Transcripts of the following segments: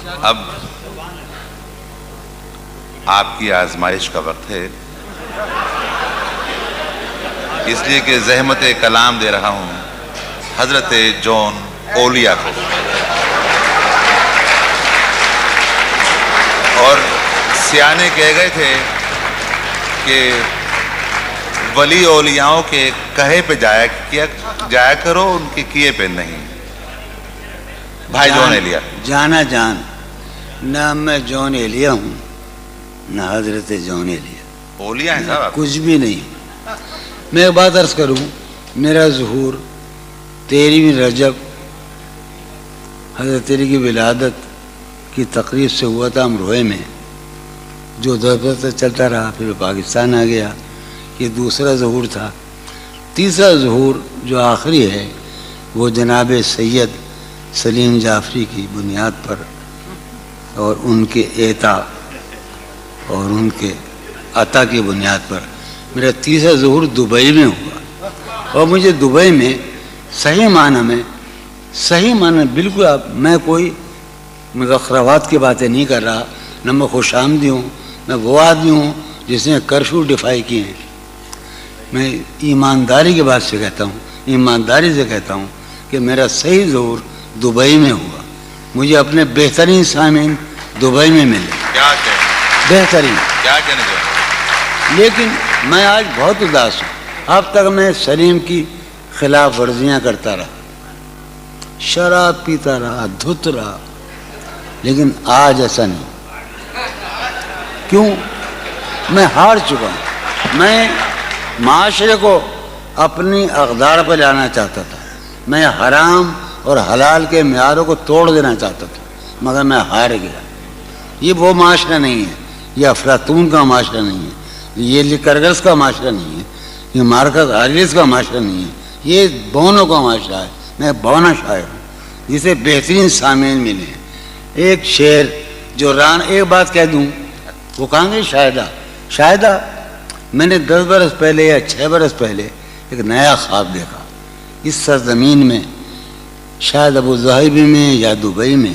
اب آپ کی آزمائش کا وقت ہے، اس لیے کہ زحمت کلام دے رہا ہوں حضرت جون اولیا کو، اور سیانے کہہ گئے تھے کہ ولی اولیاؤں کے کہے پہ جایا کرو، ان کے کیے پہ نہیں۔ بھائی جون ایلیا جانا جان، نہ میں جون ایلیا ہوں نہ حضرت جون ایلیا، اولیا ہیں صاحب، کچھ بھی نہیں۔ میں ایک بات عرض کروں، میرا ظہور 13ویں رجب حضرت علی کی ولادت کی تقریب سے ہوا تھا امروہے میں، جو دور سے چلتا رہا، پھر پاکستان آ گیا۔ یہ دوسرا ظہور تھا۔ تیسرا ظہور جو آخری ہے وہ جناب سید سلیم جعفری کی بنیاد پر اور ان کے اعطا اور ان کے عطا کی بنیاد پر میرا تیسرا ظہور دبئی میں ہوا، اور مجھے دبئی میں صحیح معنی بالکل، میں کوئی مذخرفات کی باتیں نہیں کر رہا، نہ میں خوش آمدی ہوں، میں وہ آدمی ہوں جس نے کرفیو ڈیفائی کیے ہیں۔ میں ایمانداری کی بات سے کہتا ہوں، ایمانداری سے کہتا ہوں کہ میرا صحیح ظہور دبئی میں ہوا۔ مجھے اپنے بہترین سامعین دبئی میں ملے، بہترین، لیکن میں آج بہت اداس ہوں۔ اب تک میں سلیم کی خلاف ورزیاں کرتا رہا، شراب پیتا رہا، دھت رہا، لیکن آج ایسا نہیں۔ کیوں؟ میں ہار چکا ہوں۔ میں معاشرے کو اپنی اقدار پر لانا چاہتا تھا، میں حرام اور حلال کے معیاروں کو توڑ دینا چاہتا تھا، مگر میں ہار گیا۔ یہ وہ معاشرہ نہیں ہے، یہ افلاطون کا معاشرہ نہیں ہے، یہ لیکرگس کا معاشرہ نہیں ہے، یہ مارکس آریلس کا معاشرہ نہیں ہے، یہ بونوں کا معاشرہ ہے۔ میں بونا شاعر ہوں جسے بہترین سامعین ملے ہیں۔ ایک شعر جو ایک بات کہہ دوں، وہ کہاں گے شاہدہ میں نے 10 برس پہلے یا 6 برس پہلے ایک نیا خواب دیکھا۔ اس سرزمین میں شاید ابو ظہبی میں یا دبئی میں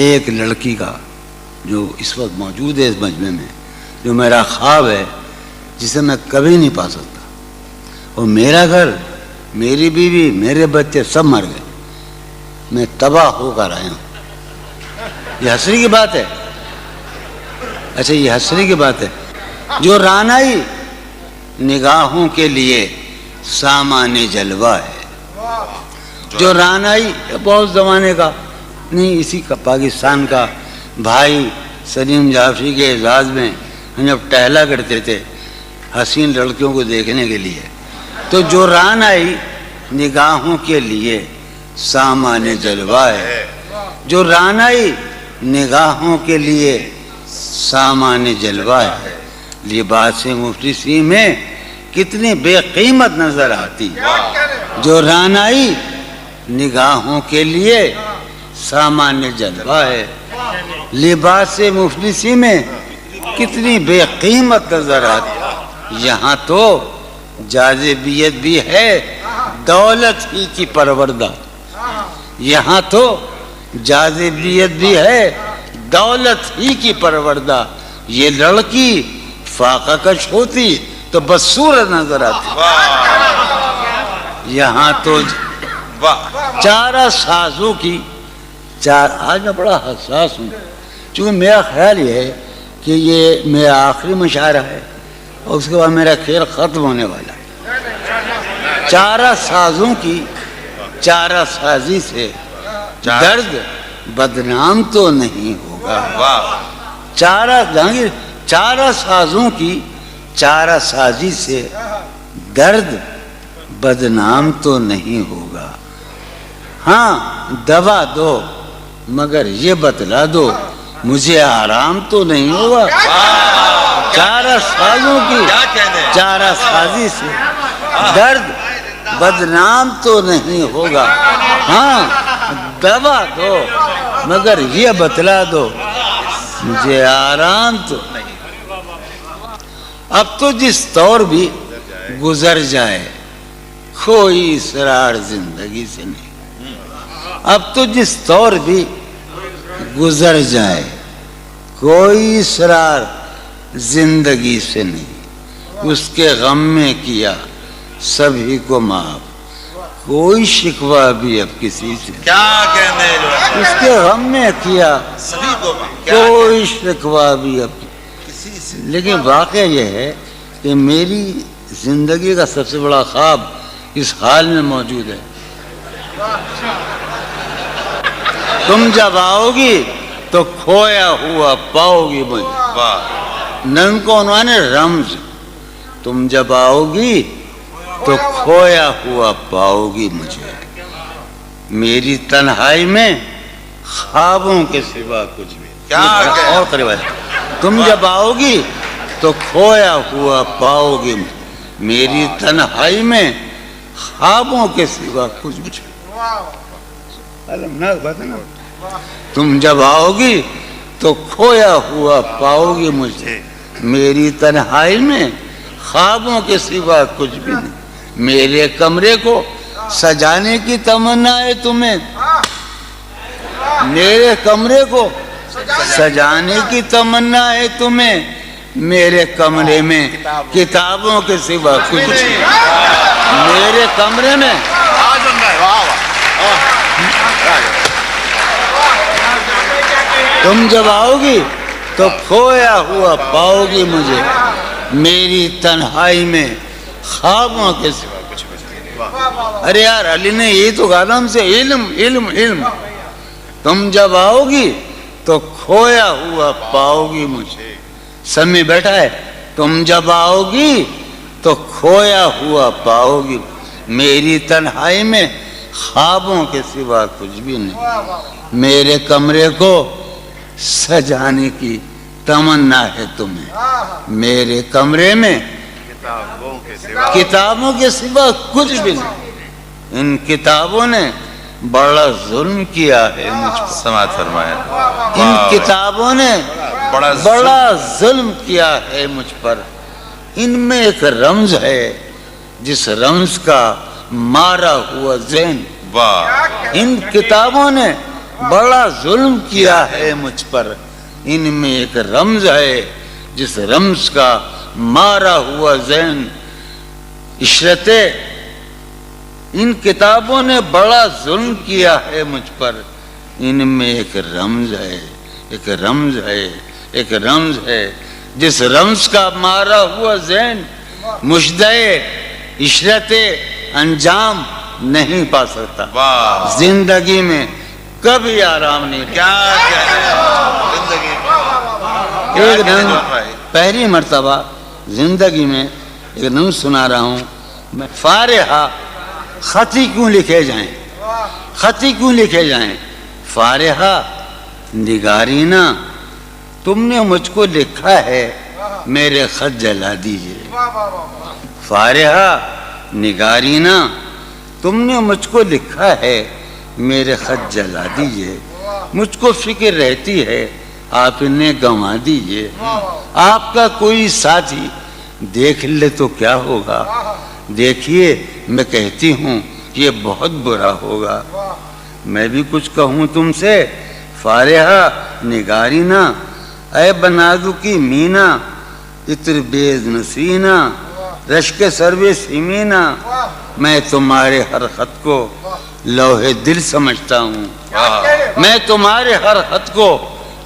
ایک لڑکی کا جو اس وقت موجود ہے اس مجمع میں، جو میرا خواب ہے، جسے میں کبھی نہیں پا سکتا۔ اور میرا گھر، میری بیوی، میرے بچے سب مر گئے، میں تباہ ہو کر آیا ہوں۔ یہ حسری کی بات ہے؟ اچھا، یہ حسری کی بات ہے۔ جو رانائی نگاہوں کے لیے سامان جلوہ ہے، جو رانائی بہت زمانے کا نہیں، اسی کا پاکستان کا بھائی سلیم جعفری کے اعزاز میں ہم جب ٹہلا کرتے تھے حسین لڑکیوں کو دیکھنے کے لیے، تو جو رانائی نگاہوں کے لیے سامان جلوہ ہے، جو رانائی نگاہوں کے لیے سامان جلوہ ہے، لباس مفلسی میں کتنی بے قیمت نظر آتی، جو رانائی نگاہوں کے لیے سامان جلوہ ہے، لباس مفلسی میں کتنی بے قیمت نظر آتی۔ یہاں تو جاذبیت بھی ہے دولت ہی کی پروردہ، یہاں تو جاذبیت بھی ہے دولت ہی کی پروردہ۔ یہ لڑکی فاقہ کش ہوتی تو بدصورت نظر آتی۔ یہاں تو چارہ سازوں کی آج میں بڑا حساس ہوں، چونکہ میرا خیال یہ ہے کہ یہ میرا آخری مشاعرہ ہے اور اس کے بعد میرا کھیل ختم ہونے والا ہے۔ چارہ سازوں کی چارہ سازی سے درد بدنام تو نہیں ہوگا۔ چارہ سازوں کی چارہ سازی سے درد بدنام تو نہیں ہوگا۔ ہاں دوا دو مگر یہ بتلا دو مجھے آرام تو نہیں ہوگا۔ چارہ سازوں کی چارہ سازی سے درد بدنام تو نہیں ہوگا۔ ہاں دوا دو مگر یہ بتلا دو مجھے آرام تو نہیں۔ اب تو جس طور بھی گزر جائے کوئی اسرار زندگی سے نہیں، اب تو جس طور بھی گزر جائے، کوئی اسرار زندگی سے نہیں، اس کے غم میں کیا سبھی کو معاف، کوئی شکوہ بھی اب کسی سے، کیا کہنے اس کے غم میں کیا سبھی کو کوئی شکوہ بھی اب کسی سے. لیکن واقعہ یہ ہے کہ میری زندگی کا سب سے بڑا خواب اس حال میں موجود ہے. تم جب آؤ گی تو کھویا ہوا پاؤ گی مجھے. واہ نن کو عنوان ہے رمز. تم جب آؤ گی تو کھویا ہوا پاؤ گی مجھے، میری تنہائی میں خوابوں کے سوا کچھ بھی. کیا اور قریب ہے. تم جب آؤ گی تو کھویا ہوا پاؤ گی میری تنہائی میں خوابوں کے سوا کچھ بھی. تم جب آؤ گی تو کھویا ہوا پاؤ گی مجھے، میری تنہائی میں خوابوں کے سوا کچھ بھی نہیں. میرے کمرے کو سجانے کی تمنا ہے تمہیں، میرے کمرے کو سجانے کی تمنا ہے تمہیں، میرے کمرے میں کتابوں کے سوا کچھ نہیں. میرے کمرے میں تم جب آؤ گی تو کھویا ہوا پاؤ گی مجھے، میری تنہائی میں خوابوں کے سوا کچھ نہیں. ارے یار علی نے یہ تو کہا ہم سے علم علم علم. تم جب آؤ گی تو کھویا ہوا پاؤ گی مجھے. سب میں بیٹھا ہے. تم جب آؤ گی تو کھویا ہوا پاؤ گی، میری تنہائی میں خوابوں کے سوا کچھ بھی نہیں. میرے کمرے کو سجانے کی تمنا ہے تمہیں، میرے کمرے میں کتابوں کے سوا کچھ بھی نہیں. ان کتابوں نے بڑا ظلم کیا ہے مجھ پر. سماعت فرمایا. ان کتابوں نے بڑا ظلم کیا ہے مجھ پر. ان میں ایک رمز ہے جس رمز کا مارا ہوا ذہن. واہ ان کتابوں نے بڑا ظلم کیا ہے مجھ پر. ان میں ایک رمز ہے جس رمز کا مارا ہوا ذہن. عشرت ان کتابوں نے بڑا ظلم کیا ہے مجھ پر. ان میں ایک رمز ہے، ایک رمز ہے، ایک رمز ہے جس رمز کا مارا ہوا ذہن مجدے عشرت انجام نہیں پا سکتا. واہ زندگی میں کبھی آرام نہیں. کیا زندگی ایک دن پہلی مرتبہ زندگی میں ایک نظم سنا رہا ہوں میں. فارحہ خطی کیوں لکھے جائیں، خطی کیوں لکھے جائیں. فارحہ نگارینہ تم نے مجھ کو لکھا ہے، میرے خط جلا دیجئے. فارحہ نگارینہ تم نے مجھ کو لکھا ہے، میرے خط جلا دیجئے. مجھ کو فکر رہتی ہے آپ انہیں گنوا دیجئے. آپ کا کوئی ساتھی دیکھ لے تو کیا ہوگا. دیکھیے میں کہتی ہوں یہ بہت برا ہوگا. میں بھی کچھ کہوں تم سے. فارحہ نگارینہ اے بنادو کی مینا، عطر بیز نسینہ رشک سروے سیمینہ، میں تمہارے ہر خط کو لوہے دل سمجھتا ہوں. میں تمہارے ہر خط کو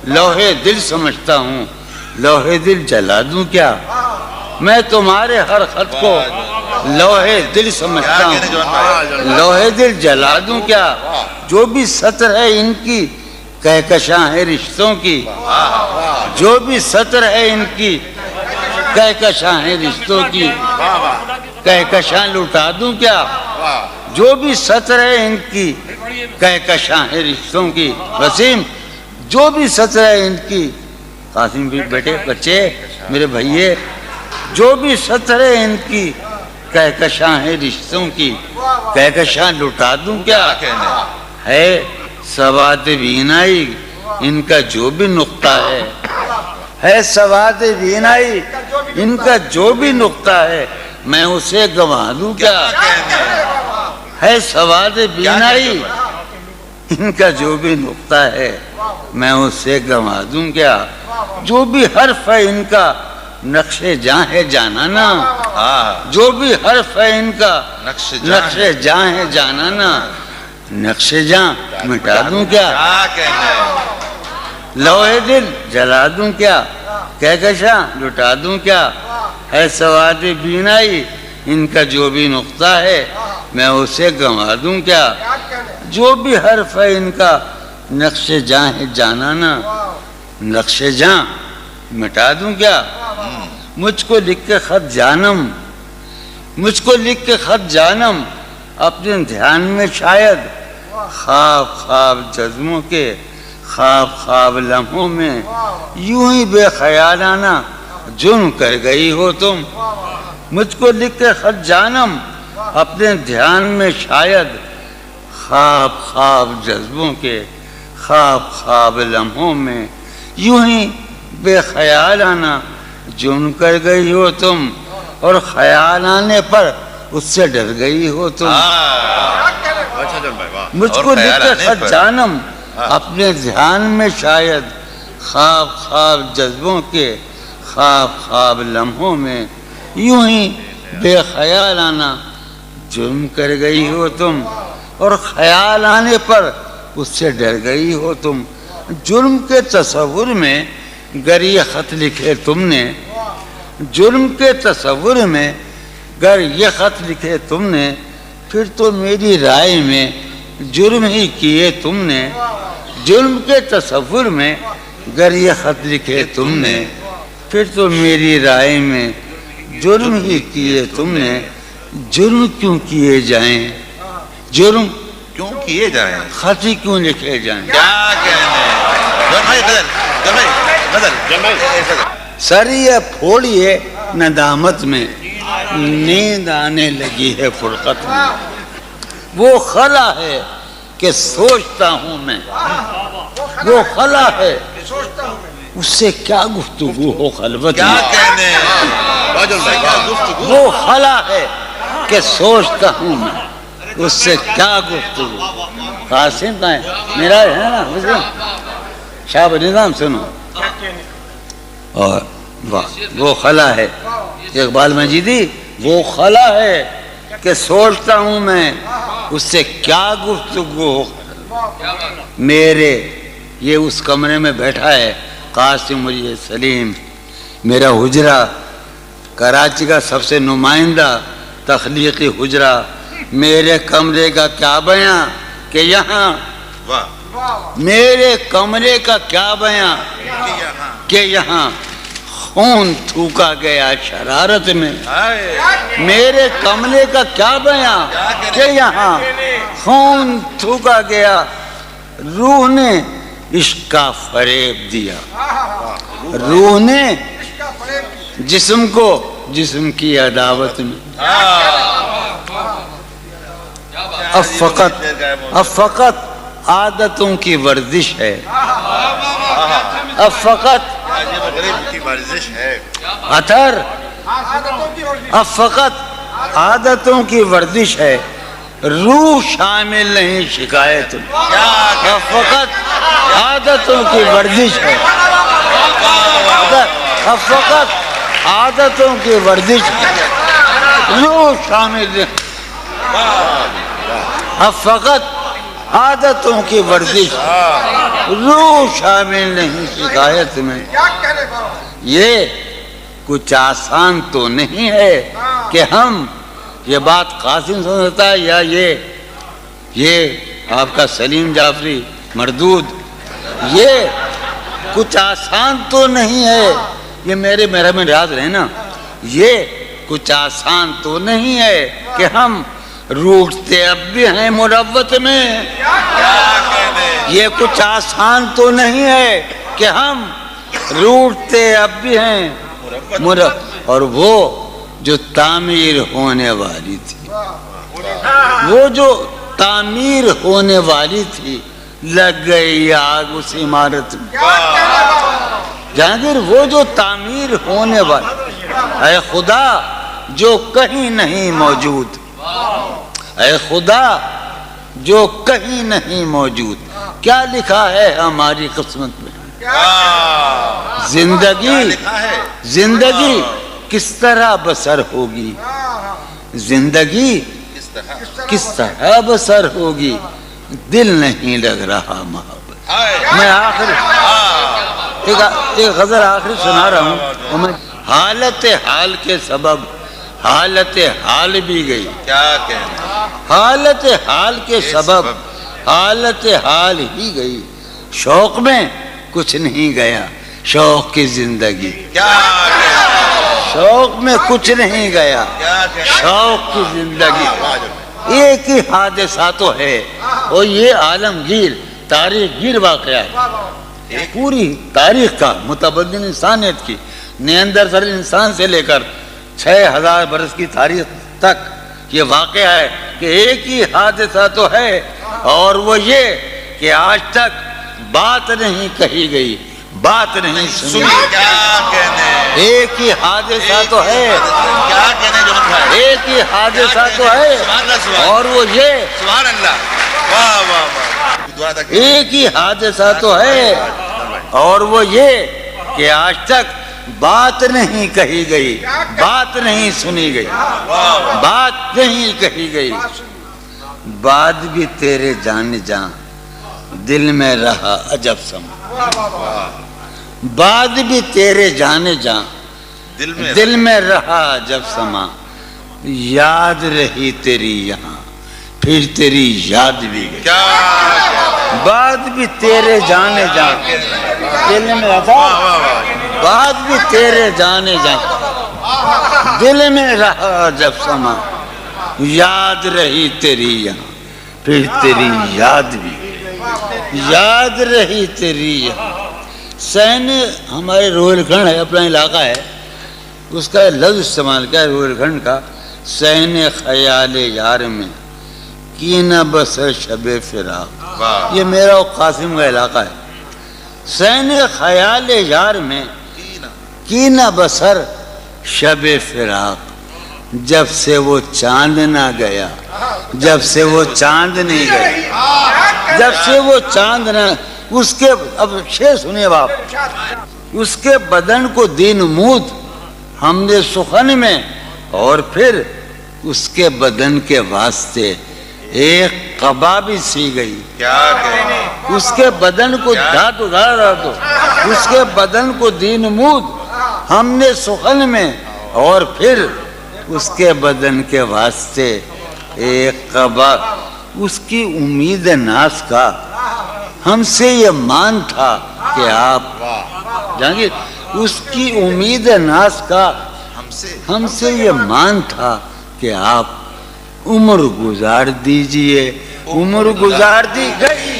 لوہے دل سمجھتا ہوں. لوہے دل جلا دوں کیا، میں تمہارے ہر خط کو لوہے دل سمجھتا ہوں. لوہے دل جلا دوں کیا، جو بھی سطر ہے ان کی کہکشاں ہے رشتوں کی. جو بھی سطر ہے ان کی کہکشاں ہے رشتوں کی. کہکشاں لٹا دوں کیا، جو بھی سطر ہے ان کی کہکشاں ہے رشتوں کی. وسیم جو بھی سطر ہے ان کی، قاسم بھی بیٹے بچے میرے بھائیے، جو بھی سطر ہے ان کی کہکشاں ہے رشتوں کی. کہکشاں لٹا دوں کیا ہے سواد بینائی ان کا جو بھی نقطہ ہے سواد بینائی ان کا جو بھی نقطہ ہے، میں اسے گنوا دوں کیا. ہے سواد بینائی ان کا جو بھی نقطہ ہے میں اسے گنوا دوں کیا؟ جو بھی حرف ہے ان کا نقش جاں ہے جانانا، جو بھی حرف ہے ان کا نقش جاں ہے جانانا، نقش جاں مٹا دوں کیا؟ لوہے دل جلا دوں کیا؟ کہکشاں لٹا دوں کیا؟ ہے سواد بینائی ان کا جو بھی نقطہ ہے میں اسے گنوا دوں کیا؟ جو بھی حرف ہے ان کا نقش جاں ہے جانانا، نقش جاں مٹا دوں کیا؟ مجھ کو لکھ کے خط جانم، مجھ کو لکھ کے خط جانم، اپنے دھیان میں شاید خواب خواب جذبوں کے، خواب خواب لمحوں میں یوں ہی بے خیالانہ جرم کر گئی ہو تم۔ مجھ کو لکھ کے خط جانم، اپنے دھیان میں شاید خواب خواب جذبوں کے، خواب خواب لمحوں میں یوں ہی بے خیالانہ جرم کر گئی ہو تم، اور خیال آنے پر اس سے ڈر گئی ہو تم۔ مجھ کو لکھ کے خط جانم، اپنے دھیان میں شاید خواب خواب جذبوں کے، خواب خواب لمحوں میں یوں ہی بے خیالانہ جرم کر گئی ہو تم، اور خیال آنے پر اس سے ڈر گئی ہو تم۔ جرم کے تصور میں گر یہ خط لکھے تم نے، جرم کے تصور میں گر یہ خط لکھے تم نے، پھر تو میری رائے میں جرم ہی کیے تم نے۔ جرم کے تصور میں گر یہ خط لکھے تم نے، پھر تو میری رائے میں جرم ہی کیے تم نے۔ جرم کیوں کیے جائیں، جرم کیوں کیے جائیں، خط ہی کیوں لکھے جائیں؟ کیا کہنے سر یہ پھوڑیے ندامت میں، نیند آنے لگی ہے فرقت میں۔ وہ خلا ہے کہ سوچتا ہوں میں، وہ خلا ہے اس سے کیا گفتگو ہو خلوت کیا میں۔ کہنے وہ خلا ہے کہ سوچتا ہوں میں، اس سے کیا گفتگو۔ قاسم کا ہے میرا ہے نا، شاہ نظام سنو۔ اور وہ خلا ہے اقبال مجیدی، وہ خلا ہے کہ سوچتا ہوں میں، اس سے کیا گفتگو ہو۔ میرے یہ اس کمرے میں بیٹھا ہے قاسم مجید سلیم، میرا حجرہ کراچی کا سب سے نمائندہ تخلیقی حجرہ، میرے کمرے کا کیا بیاں کہ یہاں، میرے کمرے کا کیا بیاں کہ یہاں خون تھوکا گیا شرارت میں۔ میرے کمرے کا کیا بیاں کہ یہاں خون تھوکا گیا، روح نے عشق کا فریب دیا، روح نے جسم کو جسم کی عداوت میں۔ اب فقط عادتوں کی ورزش ہے، اب فقط اثر، اب فقط عادتوں کی ورزش ہے، روح شامل نہیں شکایت میں۔ اب فقط عادتوں کی ورزش ہے، اب فقط عادتوں کی ورزش ہے، روح شامل نہیں۔ اب فقط عادتوں کی ورزش، روح شامل نہیں شکایت میں۔ یہ کچھ آسان تو نہیں ہے کہ ہم، یہ بات قاسم سمجھتا ہے یا یہ آپ کا سلیم جعفری مردود، یہ کچھ آسان تو نہیں ہے، یہ میرے میں یاد رہے نا، یہ کچھ آسان تو نہیں ہے کہ ہم روٹتے اب بھی ہیں مروت میں۔ یہ کچھ آسان تو نہیں ہے کہ ہم روٹتے اب بھی ہیں اور وہ جو تعمیر ہونے والی تھی، وہ جو تعمیر ہونے والی تھی، لگ گئی آگ اس عمارت میں۔ جہانگیر وہ جو تعمیر ہونے والی، اے خدا جو کہیں نہیں موجود، اے خدا جو کہیں نہیں موجود. کیا لکھا ہے ہماری قسمت میں؟ زندگی کس طرح بسر ہوگی؟ زندگی کس طرح بسر ہوگی؟ دل نہیں لگ رہا محبت. میں آخر ایک غزل آخر سنا رہا ہوں. حالت حال کے سبب حالت حال بھی گئی. کیا کہنا؟ حالت حال کے سبب حالت حال ہی گئی. شوق میں کچھ نہیں گیا شوق کی زندگی. کیا کہنا؟ شوق میں کچھ نہیں گیا شوق کی زندگی. ایک ہی حادثہ تو ہے اور یہ عالمگیر تاریخ گیر واقعہ ہے. پوری تاریخ کا متبدل انسانیت کی نیاندرتال انسان سے لے کر 6000 برس کی تاریخ تک یہ واقعہ ہے کہ ایک ہی حادثہ تو ہے اور وہ یہ کہ آج تک بات نہیں کہی گئی بات نہیں سنی. کیا کہنے؟ ایک ہی حادثہ تو ہے. کیا کہنے جو ہم بھائی؟ ایک ہی حادثہ تو ہے اور وہ یہ سبحان اللہ. واہ واہ واہ. ایک ہی حادثہ تو ہے اور وہ یہ کہ آج تک بات نہیں کہی گئی بات نہیں سنی گئی بات نہیں کہی گئی. بات بھی تیرے جان جان دل میں رہا عجب سما. بات بھی تیرے جان جان دل میں رہا جب سما. یاد رہی تیری یہاں پھر تیری یاد بھی گئی. بات بھی تیرے جانے جان دل میں رہا بات بھی تیرے جانے جان دل میں رہا جب سما. یاد رہی تیری یہاں پھر تیری یاد بھی یاد رہی تیری یہاں. سین ہمارے روہیل کھنڈ ہے اپنا علاقہ ہے اس کا لفظ استعمال کیا ہے روہیل کھنڈ کا. سین خیال یار میں کی نہ بسر شب فراق. یہ میرا اور قاسم کا علاقہ ہے. سین خیال یار میں کی نہ بسر شب فراق. جب سے وہ چاند نہ گیا جب سے وہ چاند نہیں گیا جب سے وہ چاند نہ اس کے اب شعر سنیے باپ. اس کے بدن کو دین مود ہم نے سخن میں اور پھر اس کے بدن کے واسطے ایک قبا بھی سی گئی. اس کے بدن کو دھات اگاڑ رہا تو اس کے بدن کو دین مود ہم نے سخن میں اور پھر اس کے بدن کے واسطے ایک قبا. اس کی امید ناز کا ہم سے یہ مان تھا کہ آپ جانگیر اس کی امید ناز کا ہم سے یہ مان تھا کہ آپ عمر گزار دیجئے. عمر گزار دی گئی.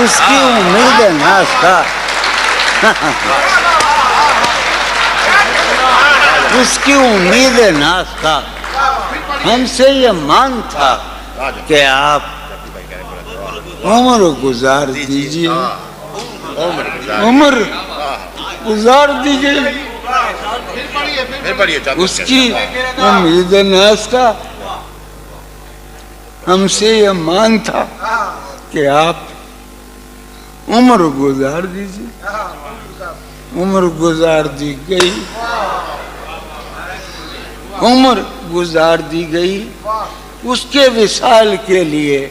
اس کی امید ناز کا اس کی امید ناز کا ہم سے یہ مان تھا کہ آپ عمر گزار دیجئے. عمر گزار دیجئے. اس کی امید ناز کا ہم سے یہ مان تھا کہ آپ عمر گزار دیجئے. عمر گزار دی گئی. عمر گزار دی گئی. اس کے وصال کے لیے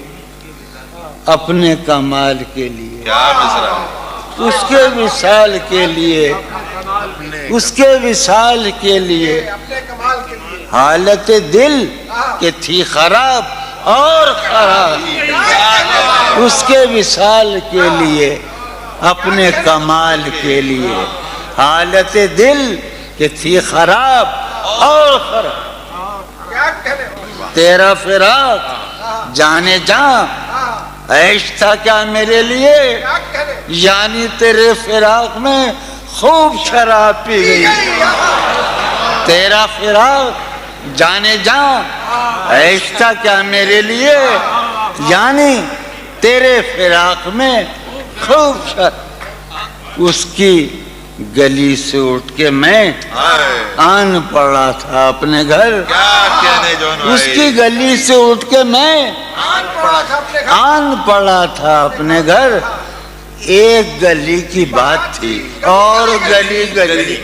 اپنے کمال کے لیے اس کے وصال کے لیے اس کے وصال کے لیے حالت دل کہ تھی خراب اور خراب. اس کے وصال کے لیے اپنے کمال کے لیے حالت دل کہ تھی خراب اور خراب. تیرا فراق جانے جاں عیش تھا کیا میرے لیے یعنی تیرے فراق میں خوب شراب پی گئی. تیرا فراق جانے جاں عیش تھا کیا میرے لیے یعنی تیرے فراق میں خوب شراب. اس کی گلی سے اٹھ کے میں آن پڑا تھا اپنے گھر. کیا کہنے جون بھائی. اس کی گلی سے اٹھ کے میں آن پڑا تھا اپنے گھر. ایک گلی کی بات تھی اور گلی گلی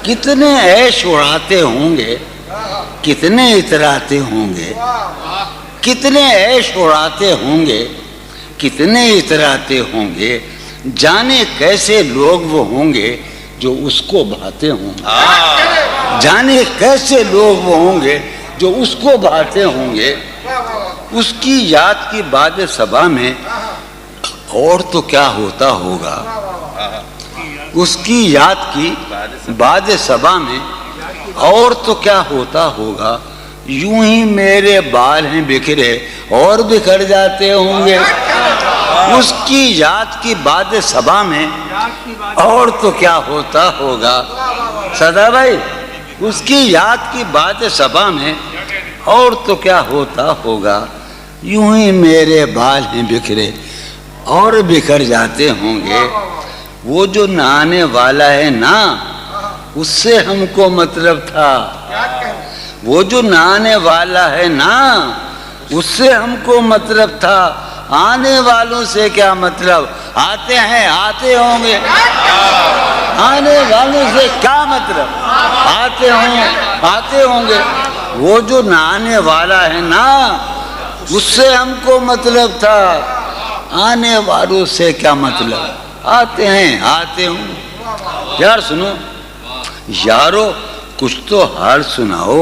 کتنے عیش اڑاتے ہوں گے, کتنے اتراتے ہوں گے, کتنے عیش اڑاتے ہوں گے, کتنے اتراتے ہوں گے, جانے کیسے لوگ وہ ہوں گے جو اس کو بھاتے ہوں گے, جانے کیسے لوگ وہ ہوں گے جو اس کو بھاتے ہوں گے. اس کی یاد کی باد صبا میں اور تو کیا ہوتا ہوگا, اس کی یاد کی باد صبا میں اور تو کیا ہوتا ہوگا. یوں ہی میرے بال ہیں بکھرے اور بکھر جاتے ہوں گے. اس کی یاد کی باد صبا میں اور تو کیا ہوتا ہوگا. سدا بھائی, اس کی یاد کی باد صبا میں اور تو کیا ہوتا ہوگا. یوں ہی میرے بال ہیں بکھرے اور بکھر جاتے ہوں گے. وہ جو نہانے والا ہے نا, اس سے ہم کو مطلب تھا. وہ جو نہانے والا ہے نا, اس سے ہم کو مطلب تھا. آنے والوں سے کیا مطلب, آتے ہیں آتے ہوں گے. آنے والوں سے کیا مطلب, آتے ہوں گے. وہ جو نہانے والا ہے نا, اس سے ہم کو مطلب تھا. آنے والوں سے کیا مطلب, آتے ہیں آتے ہوں. یار سنو یارو, کچھ تو حال سناؤ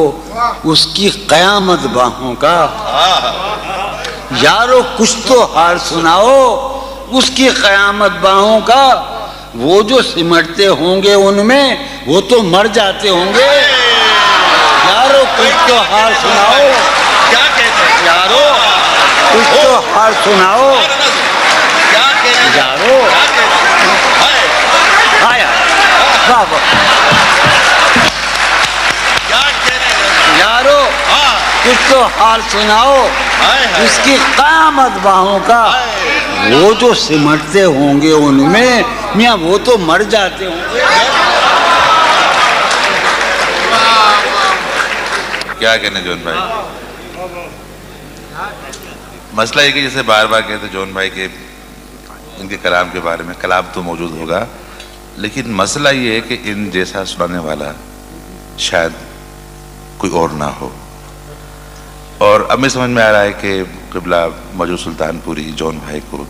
اس کی قیامت باہوں کا. یارو کچھ تو حال سناؤ اس کی قیامت باہوں کا. وہ جو سمٹتے ہوں گے ان میں وہ تو مر جاتے ہوں گے. یارو کچھ تو حال سناؤ, یارو کچھ تو حال سناؤ, یارو یارو کچھ تو حال سناؤ اس کی قیامت باہوں کا. وہ جو سمٹتے ہوں گے ان میں میاں وہ تو مر جاتے ہوں گے. کیا کہنے جون بھائی. مسئلہ یہ کہ جیسے بار بار کہتے جون بھائی کہ ان کے کلام کے بارے میں, کلام تو موجود ہوگا لیکن مسئلہ یہ ہے کہ ان جیسا سنانے والا شاید کوئی اور نہ ہو. اور اب میں سمجھ میں آ رہا ہے کہ قبلہ موجود سلطان پوری جون بھائی کو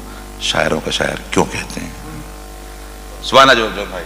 شاعروں کا شاعر کیوں کہتے ہیں. سبحانہ جون بھائی.